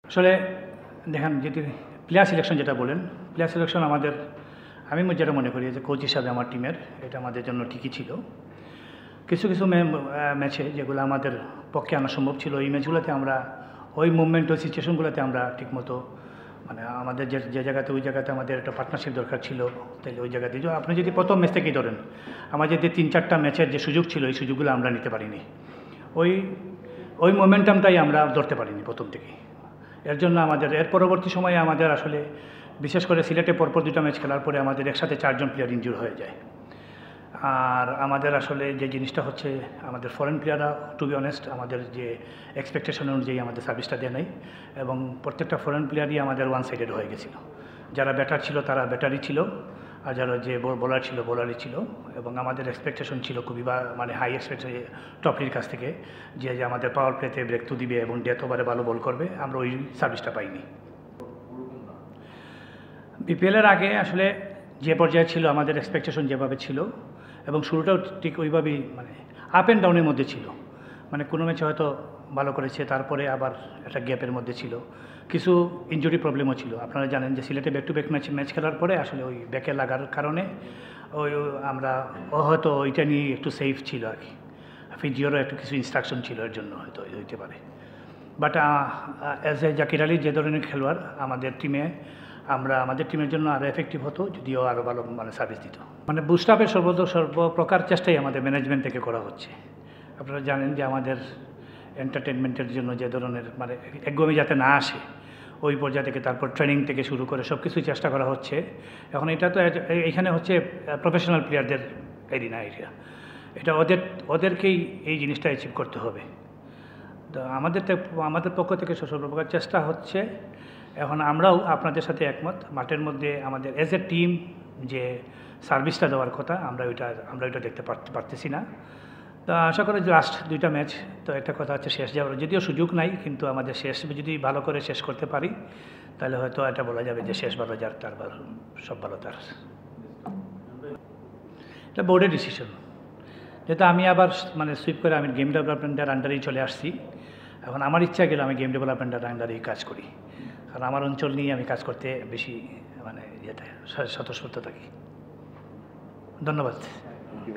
আসলে দেখেন যদি প্লেয়ার সিলেকশন যেটা বলেন, প্লেয়ার সিলেকশন আমাদের আমি যেটা মনে করি যে কোচ হিসাবে আমার টিমের এটা আমাদের জন্য ঠিকই ছিল। কিছু কিছু ম্যাচে যেগুলো আমাদের পক্ষে আনা সম্ভব ছিল, এই ম্যাচগুলোতে আমরা ওই মুভমেন্ট ওই সিচুয়েশনগুলোতে আমরা ঠিকমতো মানে আমাদের যে জায়গাতে ওই জায়গাতে আমাদের একটা পার্টনারশিপ দরকার ছিল, তাহলে ওই জায়গাতে আপনি যদি প্রথম ম্যাচ থেকেই ধরেন আমাদের যে 3-4টা ম্যাচের যে সুযোগ ছিল এই সুযোগগুলো আমরা নিতে পারিনি। ওই ওই মোমেন্টামটাই আমরা ধরতে পারিনি প্রথম থেকেই। এর জন্য আমাদের এর পরবর্তী সময়ে আমাদের আসলে বিশেষ করে সিলেটে পরপর 2টা ম্যাচ খেলার পরে আমাদের একসাথে 4জন প্লেয়ার ইনজুর হয়ে যায়। আর আমাদের আসলে যে জিনিসটা হচ্ছে আমাদের ফরেন প্লেয়াররা টু বি অনেস্ট আমাদের যে এক্সপেকটেশন অনুযায়ী আমাদের সার্ভিসটা দেয় নাই, এবং প্রত্যেকটা ফরেন প্লেয়ারই আমাদের ওয়ান সাইডেড হয়ে গেছিল। যারা ব্যাটার ছিল তারা ব্যাটারই ছিল, আর যারা যে বোলার ছিল বোলারই ছিল, এবং আমাদের এক্সপেকটেশন ছিল খুবই মানে হাই এক্সপেকটেশন টপলির কাছ থেকে যে আমাদের পাওয়ার প্লেতে ব্রেক থ্রু দিবে এবং ডেথ ওভারে ভালো বল করবে। আমরা ওই সার্ভিসটা পাইনি। বিপিএলের আগে আসলে যে পর্যায়ে ছিল আমাদের এক্সপেকটেশন যেভাবে ছিল এবং শুরুটাও ঠিক ওইভাবেই মানে আপ অ্যান্ড ডাউনের মধ্যে ছিল। মানে কোনো ম্যাচে হয়তো ভালো করেছে, তারপরে আবার একটা গ্যাপের মধ্যে ছিল, কিছু ইনজুরি প্রবলেমও ছিল। আপনারা জানেন যে সিলেটে ব্যাক টু ব্যাক ম্যাচ খেলার পরে আসলে ওই ব্যাকে লাগার কারণে ওই আমরা হয়তো ওইটা নিয়ে একটু সেফ ছিল আর কি। ফিজিওরও একটু কিছু ইনস্ট্রাকশন ছিল, এর জন্য হয়তো হইতে পারে। But as a Zakir Ali যে ধরনের খেলোয়াড় আমাদের টিমে, আমাদের টিমের জন্য আরও এফেক্টিভ হতো যদিও আরও ভালো মানে সার্ভিস দিত। মানে বুস্ট আপের সর্বপ্রকার চেষ্টাই আমাদের ম্যানেজমেন্ট থেকে করা হচ্ছে। আপনারা জানেন যে আমাদের এন্টারটেনমেন্টের জন্য যে ধরনের মানে একগমি যাতে না আসে ওই পর্যায়ে থেকে, তারপর ট্রেনিং থেকে শুরু করে সব কিছুই চেষ্টা করা হচ্ছে। এখন এটা তো এখানে হচ্ছে প্রফেশনাল প্লেয়ারদের এরিয়া, এটা ওদেরকেই এই জিনিসটা অ্যাচিভ করতে হবে। তো আমাদের পক্ষ থেকে সর্বপ্রকার চেষ্টা হচ্ছে। এখন আমরাও আপনাদের সাথে একমত, মাঠের মধ্যে আমাদের এজ এ টিম যে সার্ভিসটা দেওয়ার কথা আমরা ওইটা দেখতে পারতেছি না। তো আশা করি যে লাস্ট 2টা ম্যাচ, তো একটা কথা হচ্ছে শেষ যাওয়ার যদিও সুযোগ নাই, কিন্তু আমাদের শেষ যদি ভালো করে শেষ করতে পারি তাহলে হয়তো এটা বলা যাবে যে শেষ ভালো যার তার ভালো, সব ভালো তার। এটা বোর্ডের ডিসিশন। যেহেতু আমি আবার মানে সুইপ করে আমি গেম ডেভেলপমেন্টের আন্ডারেই চলে আসছি, এখন আমার ইচ্ছা গেলে আমি গেম ডেভেলপমেন্টের আন্ডারেই কাজ করি, কারণ আমার অঞ্চল নিয়ে আমি কাজ করতে বেশি মানে স্বতঃস্ফূর্ত থাকি। ধন্যবাদ।